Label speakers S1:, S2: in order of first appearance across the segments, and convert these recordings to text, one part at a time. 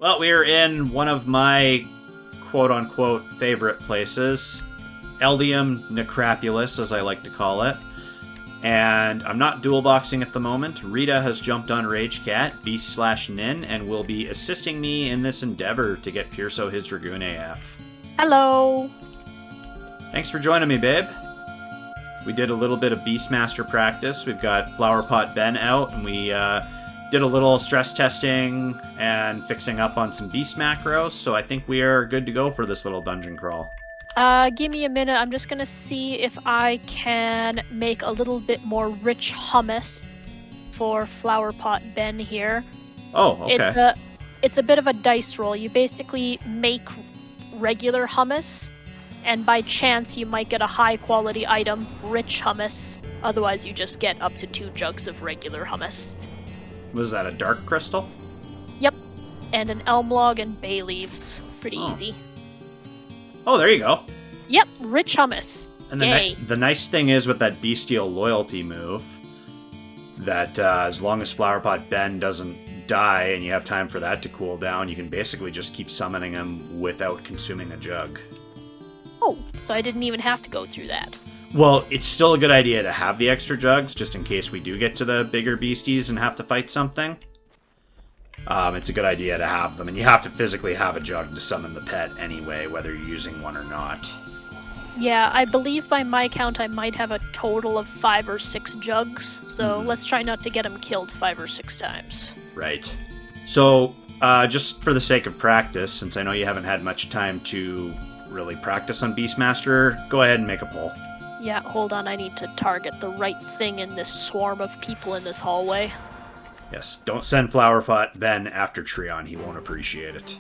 S1: Well, we are in one of my quote-unquote favorite places, Eldieme Necropolis, as I like to call it. And I'm not dual boxing at the moment. Rita has jumped on Ragecat, Beast/Nin, and will be assisting me in this endeavor to get Mrpierso his Dragoon AF.
S2: Hello!
S1: Thanks for joining me, babe. We did a little bit of Beastmaster practice. We've got Flowerpot Ben out, and we did a little stress testing and fixing up on some beast macros, so I think we are good to go for this little dungeon crawl.
S2: Give me a minute. I'm just gonna see if I can make a little bit more rich hummus for Flowerpot Ben here.
S1: Oh, okay.
S2: It's a bit of a dice roll. You basically make regular hummus, and by chance you might get a high quality item, rich hummus. Otherwise you just get up to 2 jugs of regular hummus.
S1: Was that a dark crystal?
S2: Yep. And an elm log and bay leaves. Pretty easy.
S1: Oh, there you go.
S2: Yep, rich hummus.
S1: And
S2: Yay.
S1: the nice thing is with that bestial loyalty move, that as long as Flowerpot Ben doesn't die and you have time for that to cool down, you can basically just keep summoning him without consuming a jug.
S2: Oh, so I didn't even have to go through that.
S1: Well, it's still a good idea to have the extra jugs, just in case we do get to the bigger beasties and have to fight something. It's a good idea to have them, and you have to physically have a jug to summon the pet anyway, whether you're using one or not.
S2: Yeah, I believe by my count I might have a total of 5 or 6 jugs, so let's try not to get him killed 5 or 6 times.
S1: Right. So, just for the sake of practice, since I know you haven't had much time to really practice on Beastmaster, go ahead and make a poll.
S2: Yeah, hold on, I need to target the right thing in this swarm of people in this hallway.
S1: Yes, don't send Flowerpot Ben after Treon, he won't appreciate it.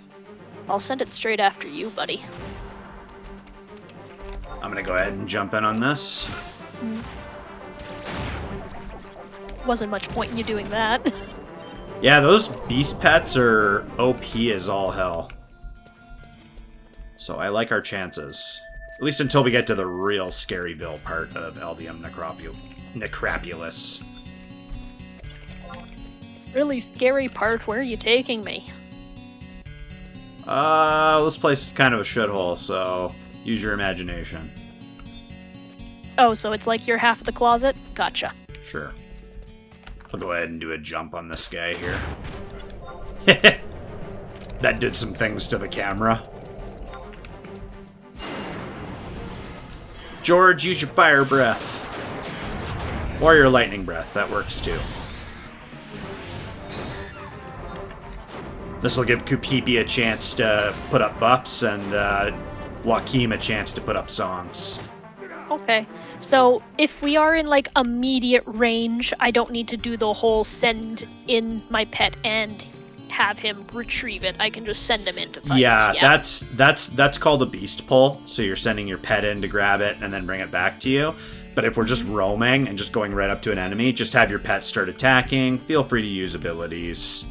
S2: I'll send it straight after you, buddy.
S1: I'm gonna go ahead and jump in on this.
S2: Wasn't much point in you doing that.
S1: Yeah, those beast pets are OP as all hell. So I like our chances. At least until we get to the real Scaryville part of Eldieme Necropolis.
S2: Really scary part, where are you taking me?
S1: This place is kind of a shithole, so use your imagination.
S2: Oh, so it's like you're half the closet? Gotcha.
S1: Sure. I'll go ahead and do a jump on this guy here. That did some things to the camera. George, use your fire breath. Or your lightning breath, that works too. This will give Kupipi a chance to put up buffs and Joachim a chance to put up songs.
S2: Okay, so if we are in like immediate range, I don't need to do the whole send in my pet and have him retrieve it. I can just send him into fight.
S1: Yeah, that's called a beast pull. So you're sending your pet in to grab it and then bring it back to you. But if we're just roaming and just going right up to an enemy, just have your pet start attacking. Feel free to use abilities.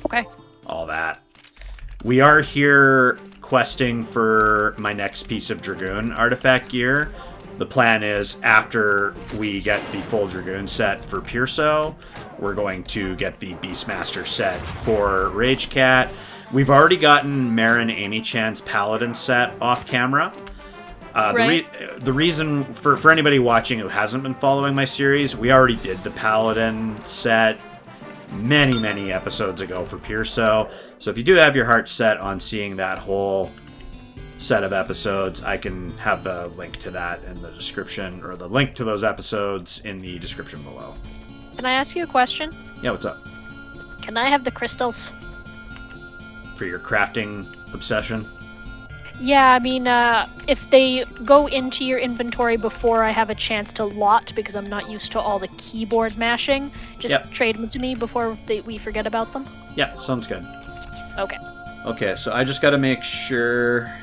S2: Okay.
S1: All that. We are here questing for my next piece of Dragoon artifact gear. The plan is after we get the full Dragoon set for Mrpierso, we're going to get the Beastmaster set for Ragecat. We've already gotten Marin Amy Chan's Paladin set off camera.
S2: Right.
S1: The reason for anybody watching who hasn't been following my series, we already did the Paladin set many episodes ago for Mrpierso. So if you do have your heart set on seeing that whole set of episodes, I can have the link to that in the description, or the link to those episodes in the description below.
S2: Can I ask you a question?
S1: Yeah, what's up?
S2: Can I have the crystals?
S1: For your crafting obsession?
S2: Yeah, I mean, if they go into your inventory before I have a chance to lot, because I'm not used to all the keyboard mashing, just trade them to me before we forget about them.
S1: Yeah, sounds good.
S2: Okay.
S1: Okay, so I just got to make sure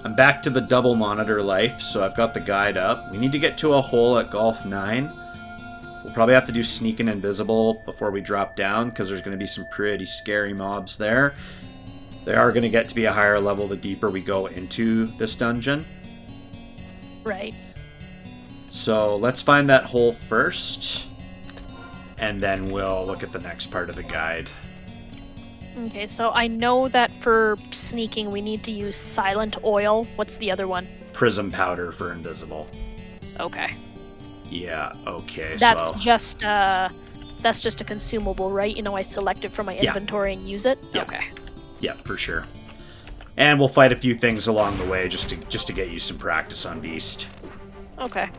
S1: I'm back to the double monitor life, so I've got the guide up. We need to get to a hole at Golf 9. We'll probably have to do sneak and invisible before we drop down, because there's going to be some pretty scary mobs there. They are going to get to be a higher level the deeper we go into this dungeon.
S2: Right.
S1: So let's find that hole first, and then we'll look at the next part of the guide.
S2: Okay, so I know that for sneaking we need to use silent oil. What's the other one?
S1: Prism powder for invisible.
S2: Okay.
S1: Yeah, okay,
S2: That's
S1: so...
S2: just a consumable, right? You know, I select it from my inventory and use it?
S1: Yeah.
S2: Okay.
S1: Yeah, for sure. And we'll fight a few things along the way just to get you some practice on Beast.
S2: Okay.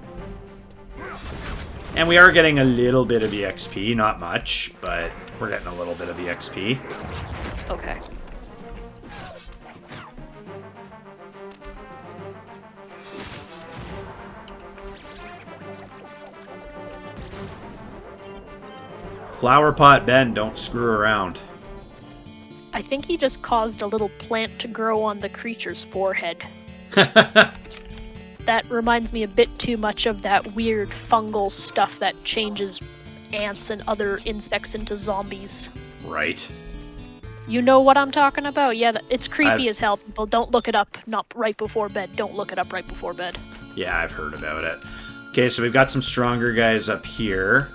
S1: And we are getting a little bit of EXP, not much, but we're getting a little bit of EXP.
S2: Okay.
S1: Flower pot Ben, don't screw around.
S2: I think he just caused a little plant to grow on the creature's forehead. That reminds me a bit too much of that weird fungal stuff that changes ants and other insects into zombies.
S1: Right.
S2: You know what I'm talking about? Yeah, it's creepy as hell. People, don't look it up. Not right before bed. Don't look it up right before bed.
S1: Yeah, I've heard about it. Okay, so we've got some stronger guys up here.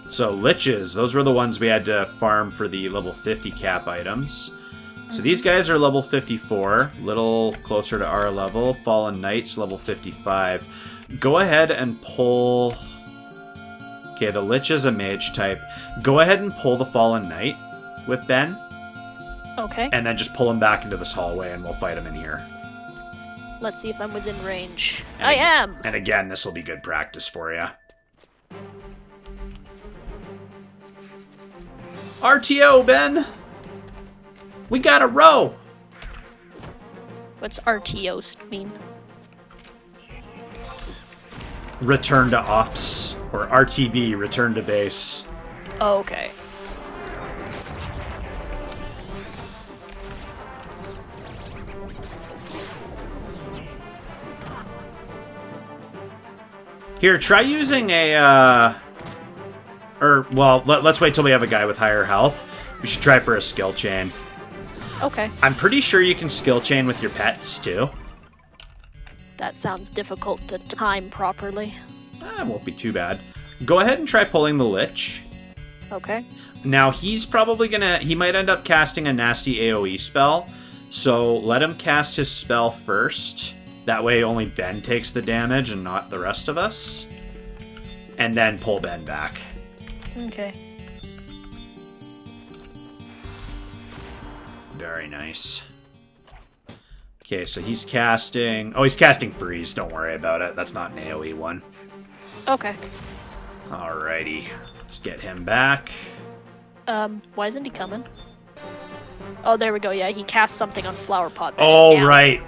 S1: So liches, those were the ones we had to farm for the level 50 cap items. So these guys are level 54, little closer to our level. Fallen Knights, level 55. Go ahead and pull... Okay, the Lich is a mage type. Go ahead and pull the Fallen Knight with Ben.
S2: Okay.
S1: And then just pull him back into this hallway and we'll fight him in here.
S2: Let's see if I'm within range.
S1: And
S2: I am!
S1: And again, this will be good practice for you. RTO, Ben! We got a row!
S2: What's RTO mean?
S1: Return to ops. Or RTB, return to base.
S2: Oh, okay.
S1: Here, try using a, let's wait till we have a guy with higher health. We should try for a skill chain.
S2: Okay.
S1: I'm pretty sure you can skill chain with your pets, too.
S2: That sounds difficult to time properly.
S1: It won't be too bad. Go ahead and try pulling the Lich.
S2: Okay.
S1: Now, he's probably he might end up casting a nasty AoE spell, so let him cast his spell first. That way only Ben takes the damage and not the rest of us. And then pull Ben back.
S2: Okay.
S1: Very nice. Okay, so he's casting... Oh, he's casting Freeze. Don't worry about it. That's not an AoE one.
S2: Okay.
S1: Alrighty. Let's get him back.
S2: Why isn't he coming? Oh, there we go. Yeah, he cast something on Flower Pot.
S1: Oh, right.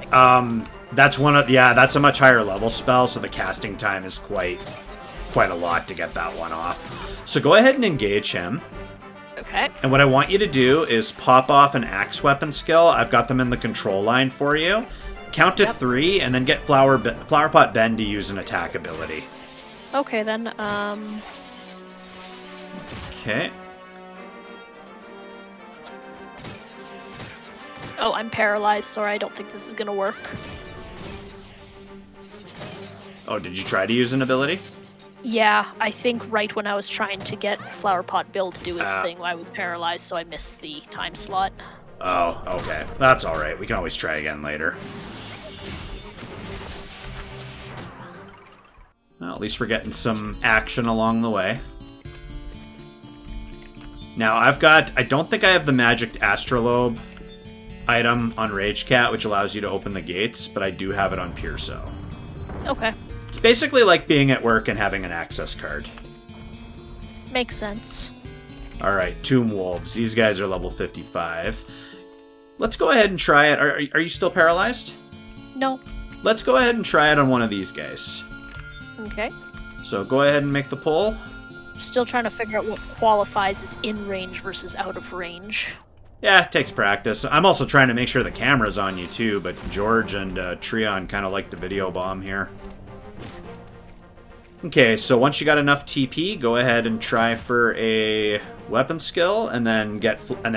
S1: That's one of... Yeah, that's a much higher level spell, so the casting time is quite a lot to get that one off. So go ahead and engage him.
S2: Okay.
S1: And what I want you to do is pop off an axe weapon skill. I've got them in the control line for you. Count to 3, and then get Flower Pot Ben to use an attack ability.
S2: Okay, then,
S1: Okay.
S2: Oh, I'm paralyzed. Sorry, I don't think this is gonna work.
S1: Oh, did you try to use an ability?
S2: Yeah, I think right when I was trying to get Flower Pot Bill to do his thing, I was paralyzed, so I missed the time slot.
S1: Oh, okay. That's alright. We can always try again later. Well, at least we're getting some action along the way. Now, I don't think I have the magic astrolabe item on Ragecat, which allows you to open the gates, but I do have it on Mrpierso.
S2: Okay.
S1: It's basically like being at work and having an access card.
S2: Makes sense.
S1: Alright, Tomb Wolves. These guys are level 55. Let's go ahead and try it. Are you still paralyzed?
S2: No.
S1: Let's go ahead and try it on one of these guys.
S2: Okay.
S1: So go ahead and make the pull.
S2: Still trying to figure out what qualifies as in range versus out of range.
S1: Yeah, it takes practice. I'm also trying to make sure the camera's on you too, but George and Treon kind of like the video bomb here. Okay, so once you got enough TP, go ahead and try for a weapon skill, and then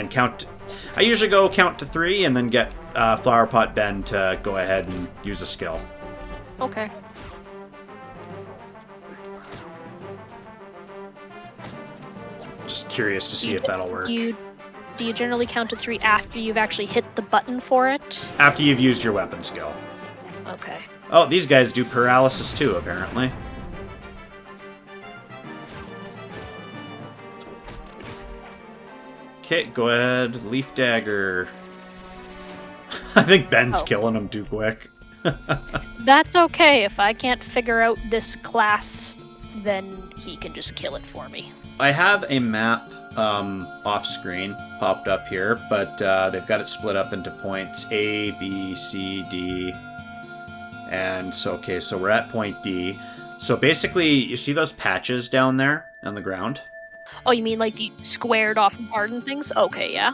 S1: count. I usually go count to 3, and then get Flower Pot Ben to go ahead and use a skill.
S2: Okay.
S1: Just curious to see if that'll work.
S2: Do do you generally count to 3 after you've actually hit the button for it?
S1: After you've used your weapon skill.
S2: Okay.
S1: Oh, these guys do paralysis too, apparently. Okay, go ahead. Leaf dagger. I think Ben's killing him too quick.
S2: That's okay. If I can't figure out this class, then he can just kill it for me.
S1: I have a map off screen popped up here, but they've got it split up into points A, B, C, D. And so, okay, so we're at point D. So basically, you see those patches down there on the ground?
S2: Oh, you mean like the squared off and hardened things? Okay, yeah.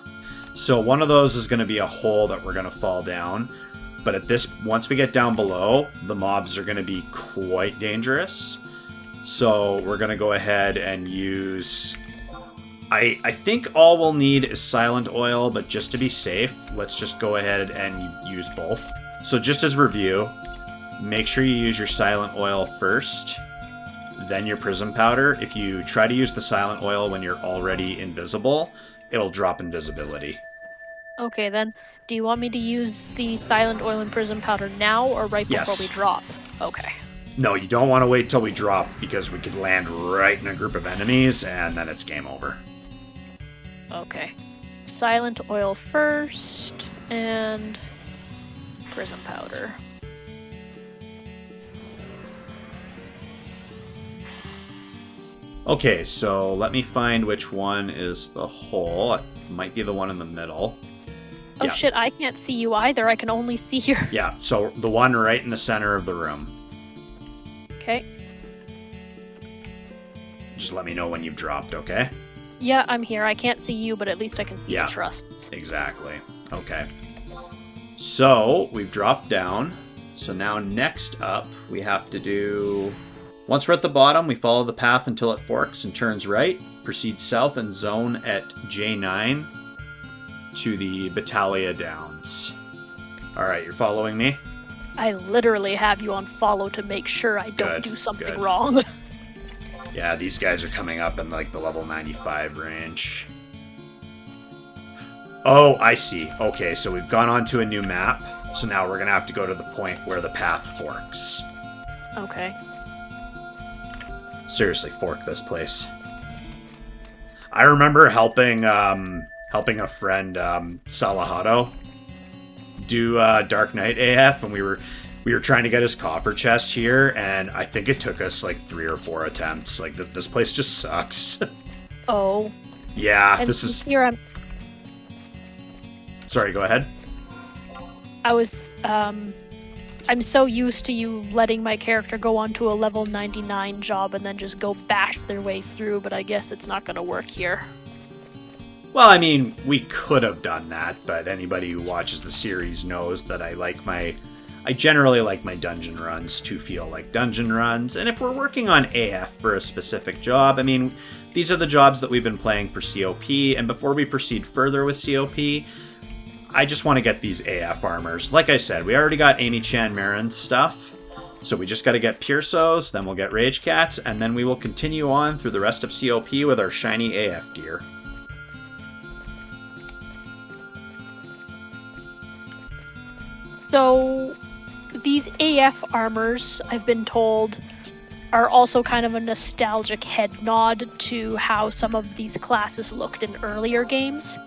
S1: So one of those is going to be a hole that we're going to fall down. But at this, once we get down below, the mobs are going to be quite dangerous. So we're going to go ahead and use... I think all we'll need is silent oil, but just to be safe, let's just go ahead and use both. So just as review, make sure you use your silent oil first, then your prism powder. If you try to use the silent oil when you're already invisible, it'll drop invisibility.
S2: Okay, then. Do you want me to use the silent oil and prism powder now or right before we drop? Okay.
S1: No, you don't want to wait till we drop because we could land right in a group of enemies and then it's game over.
S2: Okay. Silent oil first and prism powder.
S1: Okay, so let me find which one is the hole. It might be the one in the middle.
S2: Oh yeah. Shit, I can't see you either. I can only see your...
S1: Yeah, so the one right in the center of the room.
S2: Okay.
S1: Just let me know when you've dropped, okay?
S2: Yeah, I'm here. I can't see you, but at least I can see the trusts.
S1: Exactly. Okay. So, we've dropped down. So now next up, we have to do... Once we're at the bottom, we follow the path until it forks and turns right. Proceed south and zone at J9 to the Battaglia Downs. Alright, you're following me?
S2: I literally have you on follow to make sure I don't do something wrong.
S1: Yeah, these guys are coming up in like the level 95 range. Oh, I see. Okay, so we've gone on to a new map. So now we're going to have to go to the point where the path forks.
S2: Okay.
S1: Seriously, fork this place. I remember helping a friend, Salahado, do Dark Knight AF, and we were trying to get his coffer chest here, and I think it took us like 3 or 4 attempts. Like, this place just sucks.
S2: Oh.
S1: Yeah,
S2: and
S1: this is...
S2: Here
S1: Sorry, go ahead.
S2: I was, I'm so used to you letting my character go on to a level 99 job and then just go bash their way through, but I guess it's not gonna work here.
S1: Well, I mean, we could have done that, but anybody who watches the series knows that I generally like my dungeon runs to feel like dungeon runs, and if we're working on AF for a specific job, I mean, these are the jobs that we've been playing for COP, and before we proceed further with COP, I just want to get these AF armors. Like I said, we already got Amy Chan Marin's stuff, so we just got to get Mrpierso's, then we'll get Ragecats, and then we will continue on through the rest of COP with our shiny AF gear.
S2: So, these AF armors, I've been told, are also kind of a nostalgic head nod to how some of these classes looked in earlier games.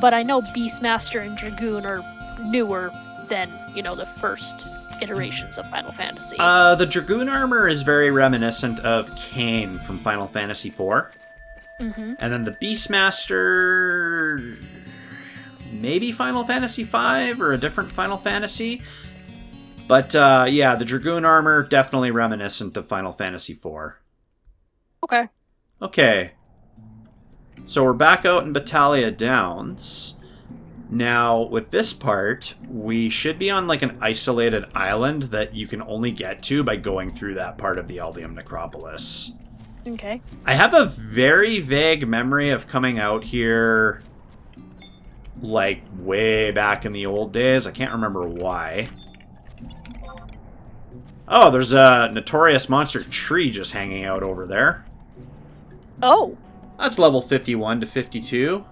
S2: But I know Beastmaster and Dragoon are newer than, the first iterations of Final Fantasy.
S1: The Dragoon armor is very reminiscent of Kain from Final Fantasy IV.
S2: Mm-hmm.
S1: And then the Beastmaster... maybe Final Fantasy V or a different Final Fantasy. But, yeah, the Dragoon armor, definitely reminiscent of Final Fantasy IV.
S2: Okay.
S1: Okay. So we're back out in Battaglia Downs. Now, with this part, we should be on, like, an isolated island that you can only get to by going through that part of the Eldieme Necropolis.
S2: Okay.
S1: I have a very vague memory of coming out here... like, way back in the old days. I can't remember why. Oh, there's a notorious monster tree just hanging out over there.
S2: Oh.
S1: That's level 51 to 52.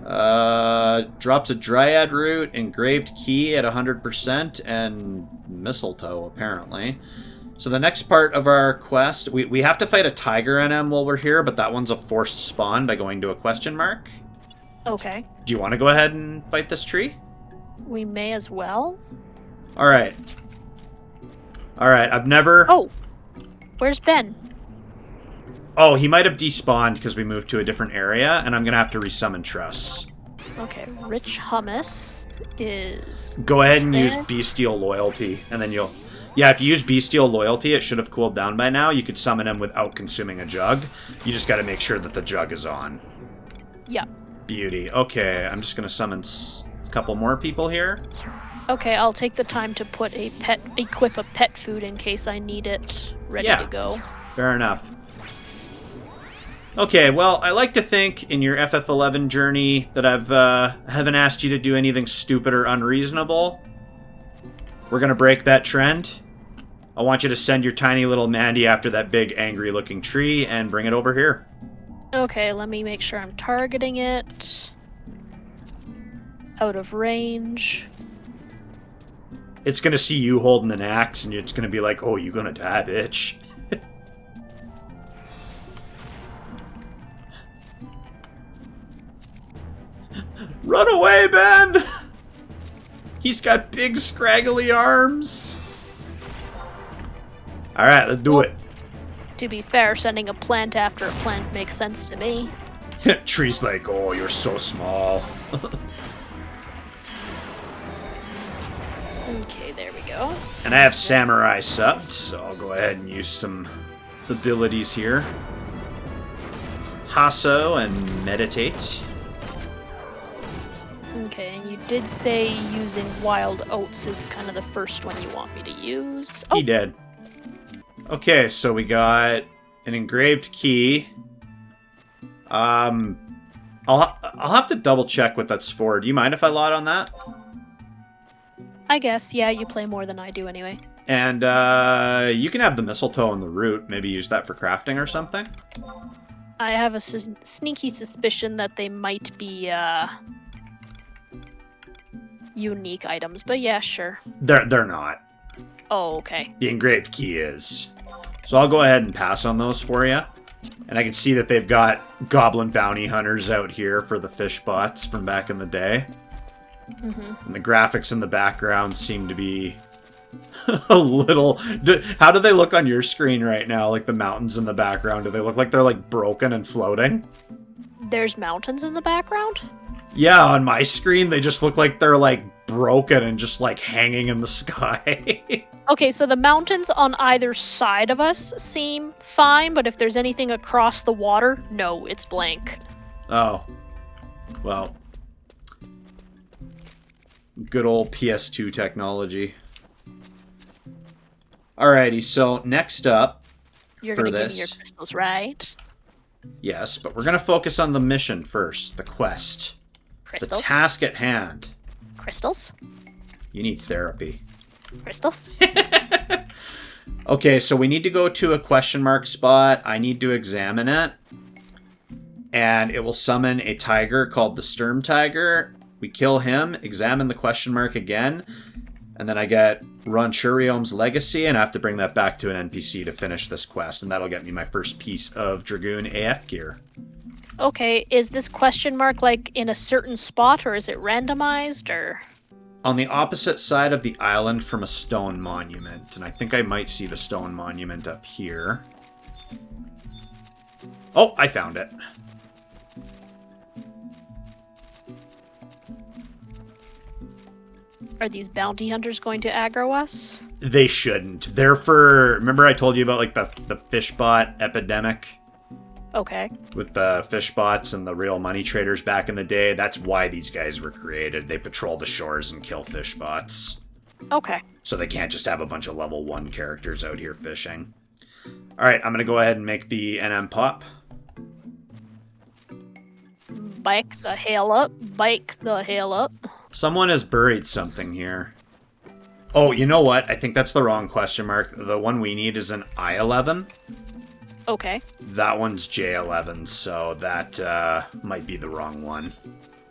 S1: Drops a dryad root, engraved key at 100%, and mistletoe, apparently. So the next part of our quest, we have to fight a tiger NM while we're here, but that one's a forced spawn by going to a question mark.
S2: Okay.
S1: Do you want to go ahead and fight this tree?
S2: We may as well.
S1: Alright. Alright, I've never...
S2: Oh! Where's Ben?
S1: Oh, he might have despawned because we moved to a different area, and I'm going to have to resummon Truss.
S2: Okay, rich hummus is...
S1: Go ahead and
S2: there.
S1: use Bestial Loyalty, and then you'll... Yeah, if you use Bestial Loyalty, it should have cooled down by now. You could summon him without consuming a jug. You just got to make sure that the jug is on.
S2: Yeah.
S1: Beauty. Okay, I'm just going to summon a couple more people here.
S2: Okay, I'll take the time to put equip a pet food in case I need it ready to go.
S1: Fair enough. Okay, well, I like to think in your FF11 journey that haven't asked you to do anything stupid or unreasonable. We're going to break that trend. I want you to send your tiny little Mandy after that big angry-looking tree and bring it over here.
S2: Okay, let me make sure I'm targeting it. Out of range.
S1: It's going to see you holding an axe, and it's going to be like, oh, you going to die, bitch. Run away, Ben! He's got big, scraggly arms. Alright, let's do it.
S2: To be fair, sending a plant after a plant makes sense to me.
S1: Tree's like, oh, you're so small.
S2: Okay, there we go.
S1: And I have Samurai subbed, so I'll go ahead and use some abilities here. Hasso and Meditate.
S2: Okay, and you did say using wild oats is kind of the first one you want me to use. Oh,
S1: He did. Okay, so we got an engraved key. I'll have to double check what that's for. Do you mind if I lot on that?
S2: I guess, yeah, you play more than I do anyway.
S1: And you can have the mistletoe and the root. Maybe use that for crafting or something.
S2: I have a sneaky suspicion that they might be unique items, but yeah, sure.
S1: They're not.
S2: Oh, okay.
S1: The engraved key is. So I'll go ahead and pass on those for you. And I can see that they've got goblin bounty hunters out here for the fish bots from back in the day.
S2: Mm-hmm.
S1: And the graphics in the background seem to be a little... How do they look on your screen right now? Like the mountains in the background, do they look like they're like broken and floating?
S2: There's mountains in the background?
S1: Yeah, on my screen they just look like they're like broken and just like hanging in the sky.
S2: Okay, so the mountains on either side of us seem fine, but if there's anything across the water, no, it's blank.
S1: Oh. Well. Good old PS2 technology. Alrighty, so next up
S2: You're
S1: for
S2: gonna give
S1: this...
S2: me your crystals, right?
S1: Yes, but we're going to focus on the mission first, the quest.
S2: Crystals?
S1: The task at hand.
S2: Crystals?
S1: You need therapy.
S2: Crystals?
S1: Okay, so we need to go to a question mark spot. I need to examine it. And it will summon a tiger called the Sturm Tiger. We kill him, examine the question mark again, and then I get Ronchuriom's Legacy, and I have to bring that back to an NPC to finish this quest, and that'll get me my first piece of Dragoon AF gear.
S2: Okay, is this question mark like in a certain spot, or is it randomized, or...?
S1: On the opposite side of the island from a stone monument, and I think I might see the stone monument up here. Oh, I found it.
S2: Are these bounty hunters going to aggro us?
S1: They shouldn't. They're for... Remember I told you about like the fish bot epidemic?
S2: Okay.
S1: With the fish bots and the real money traders back in the day? That's why these guys were created. They patrol the shores and kill fish bots.
S2: Okay.
S1: So they can't just have a bunch of level 1 characters out here fishing. Alright, I'm gonna go ahead and make the NM pop.
S2: Bike the hell up. Bike the hell up.
S1: Someone has buried something here. Oh, you know what? I think that's the wrong question mark. The one we need is an I-11.
S2: Okay.
S1: That one's J-11, so that might be the wrong one.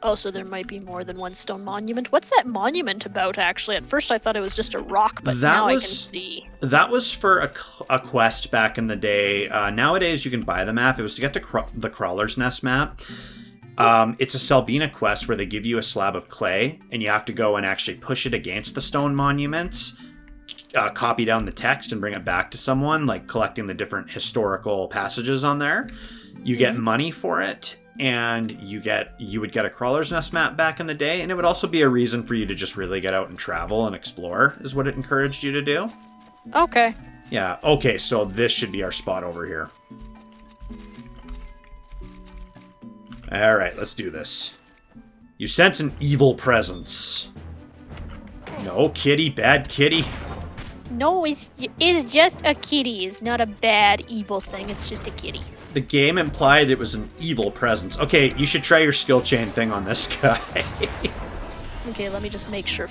S2: Oh, so there might be more than one stone monument. What's that monument about, actually? At first I thought it was just a rock, but now I can see.
S1: That was for a quest back in the day. Nowadays, you can buy the map. It was to get to the Crawler's Nest map. It's a Selbina quest where they give you a slab of clay, and you have to go and actually push it against the stone monuments, copy down the text, and bring it back to someone, like collecting the different historical passages on there. You get money for it. And you would get a Crawler's Nest map back in the day, and it would also be a reason for you to just really get out and travel and explore, is what it encouraged you to do.
S2: Okay.
S1: Yeah, okay, so this should be our spot over here. Alright, let's do this. You sense an evil presence. No, kitty, bad kitty.
S2: No, it's just a kitty. It's not a bad, evil thing. It's just a kitty.
S1: The game implied it was an evil presence. Okay, you should try your skill chain thing on this guy.
S2: Okay, let me just make sure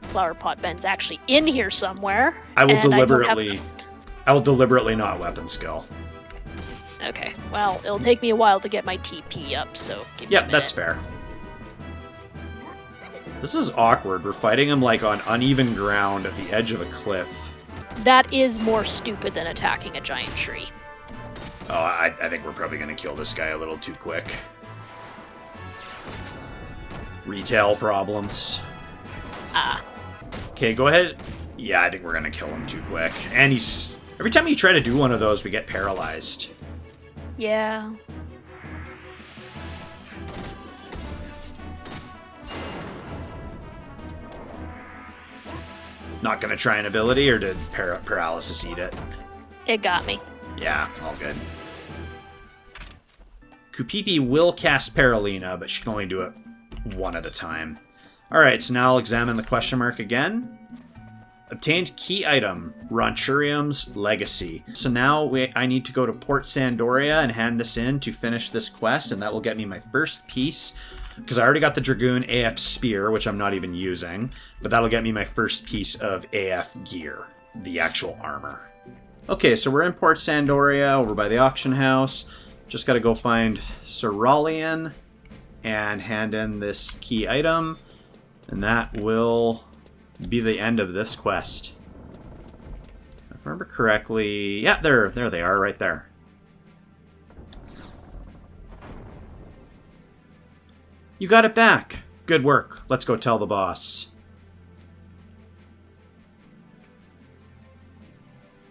S2: Flower Pot Ben's actually in here somewhere.
S1: I will deliberately not weapon skill.
S2: Okay, well, it'll take me a while to get my TP up, so give me a minute.
S1: That's fair. This is awkward. We're fighting him like on uneven ground at the edge of a cliff.
S2: That is more stupid than attacking a giant tree.
S1: Oh, I think we're probably going to kill this guy a little too quick. Retail problems. Okay, go ahead. Yeah, I think we're going to kill him too quick. And every time you try to do one of those, we get paralyzed.
S2: Yeah.
S1: Not going to try an ability, or did paralysis eat it?
S2: It got me.
S1: Yeah, all good. Kupipi will cast Paralina, but she can only do it one at a time. Alright, so now I'll examine the question mark again. Obtained key item, Ronchurium's Legacy. So now I need to go to Port Sandoria and hand this in to finish this quest, and that will get me my first piece, because I already got the Dragoon AF Spear, which I'm not even using, but that'll get me my first piece of AF gear, the actual armor. Okay, so we're in Port Sandoria, over by the auction house. Just gotta go find Cerulean and hand in this key item, and that will be the end of this quest. If I remember correctly, yeah, there they are, right there. You got it back. Good work. Let's go tell the boss.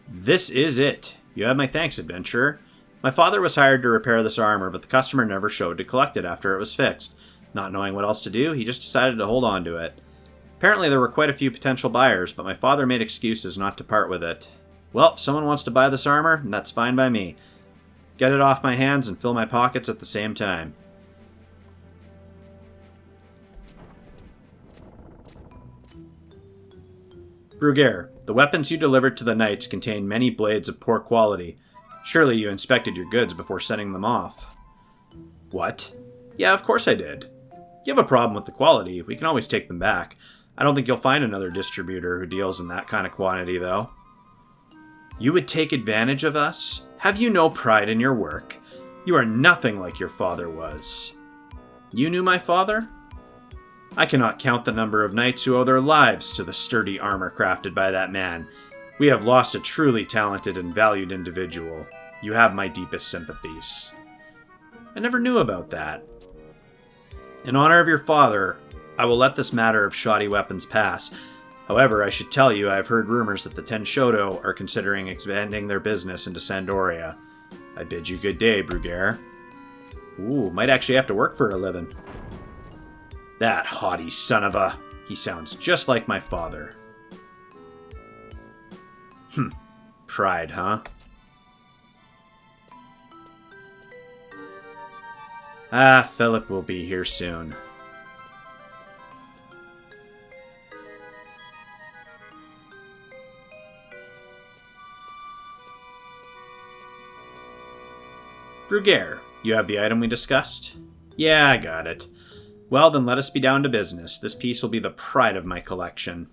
S1: This is it. You have my thanks, adventurer. My father was hired to repair this armor, but the customer never showed to collect it after it was fixed. Not knowing what else to do, he just decided to hold on to it. Apparently there were quite a few potential buyers, but my father made excuses not to part with it. Well, if someone wants to buy this armor, that's fine by me. Get it off my hands and fill my pockets at the same time. Bruguer, the weapons you delivered to the knights contain many blades of poor quality. Surely you inspected your goods before sending them off. What? Yeah, of course I did. If you have a problem with the quality, we can always take them back. I don't think you'll find another distributor who deals in that kind of quantity, though. You would take advantage of us? Have you no pride in your work? You are nothing like your father was. You knew my father? I cannot count the number of knights who owe their lives to the sturdy armor crafted by that man. We have lost a truly talented and valued individual. You have my deepest sympathies. I never knew about that. In honor of your father, I will let this matter of shoddy weapons pass. However, I should tell you I have heard rumors that the Ten Shoto are considering expanding their business into Sandoria. I bid you good day, Bruguer. Ooh, might actually have to work for a living. That haughty son of a... He sounds just like my father. Pride, huh? Philip will be here soon. Bruguer, you have the item we discussed? Yeah, I got it. Well, then let us be down to business. This piece will be the pride of my collection.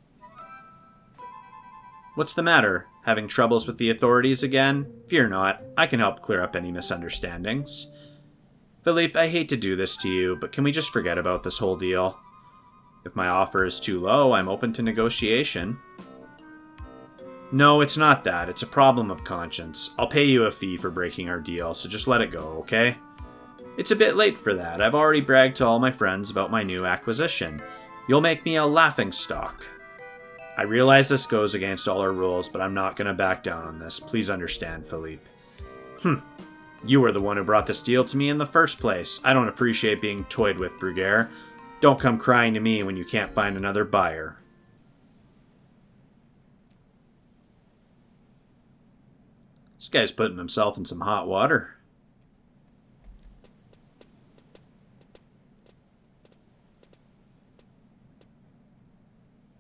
S1: What's the matter? Having troubles with the authorities again? Fear not. I can help clear up any misunderstandings. Philippe, I hate to do this to you, but can we just forget about this whole deal? If my offer is too low, I'm open to negotiation. No, it's not that. It's a problem of conscience. I'll pay you a fee for breaking our deal, so just let it go, okay? It's a bit late for that. I've already bragged to all my friends about my new acquisition. You'll make me a laughingstock. I realize this goes against all our rules, but I'm not going to back down on this. Please understand, Philippe. You were the one who brought this deal to me in the first place. I don't appreciate being toyed with, Bruguiere. Don't come crying to me when you can't find another buyer. This guy's putting himself in some hot water.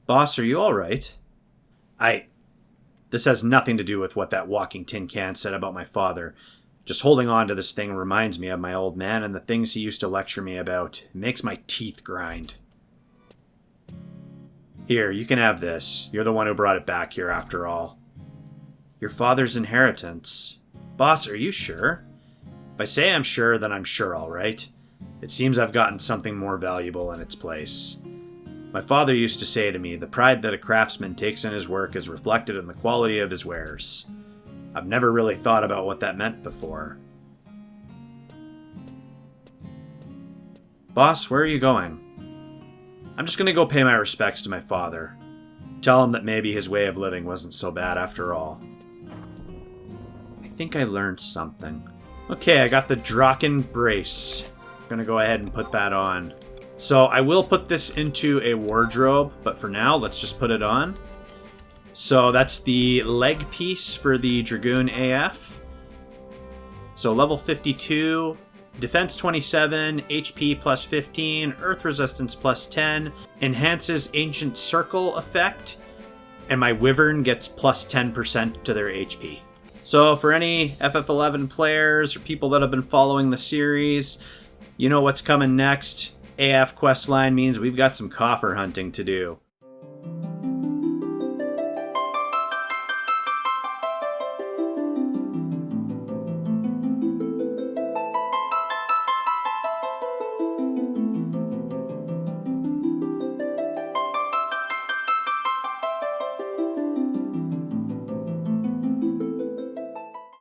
S1: Boss, are you alright? This has nothing to do with what that walking tin can said about my father. Just holding on to this thing reminds me of my old man and the things he used to lecture me about. It makes my teeth grind. Here, you can have this. You're the one who brought it back here after all. Your father's inheritance. Boss, are you sure? If I say I'm sure, then I'm sure, all right. It seems I've gotten something more valuable in its place. My father used to say to me, the pride that a craftsman takes in his work is reflected in the quality of his wares. I've never really thought about what that meant before. Boss, where are you going? I'm just going to go pay my respects to my father. Tell him that maybe his way of living wasn't so bad after all. I think I learned something. Okay, I got the Draken Brace. I'm going to go ahead and put that on. So I will put this into a wardrobe, but for now, let's just put it on. So that's the leg piece for the Dragoon AF. So level 52, defense 27, HP plus 15, earth resistance plus 10, enhances Ancient Circle effect, and my Wyvern gets plus 10% to their HP. So for any FF11 players or people that have been following the series, you know what's coming next. AF questline means we've got some coffer hunting to do.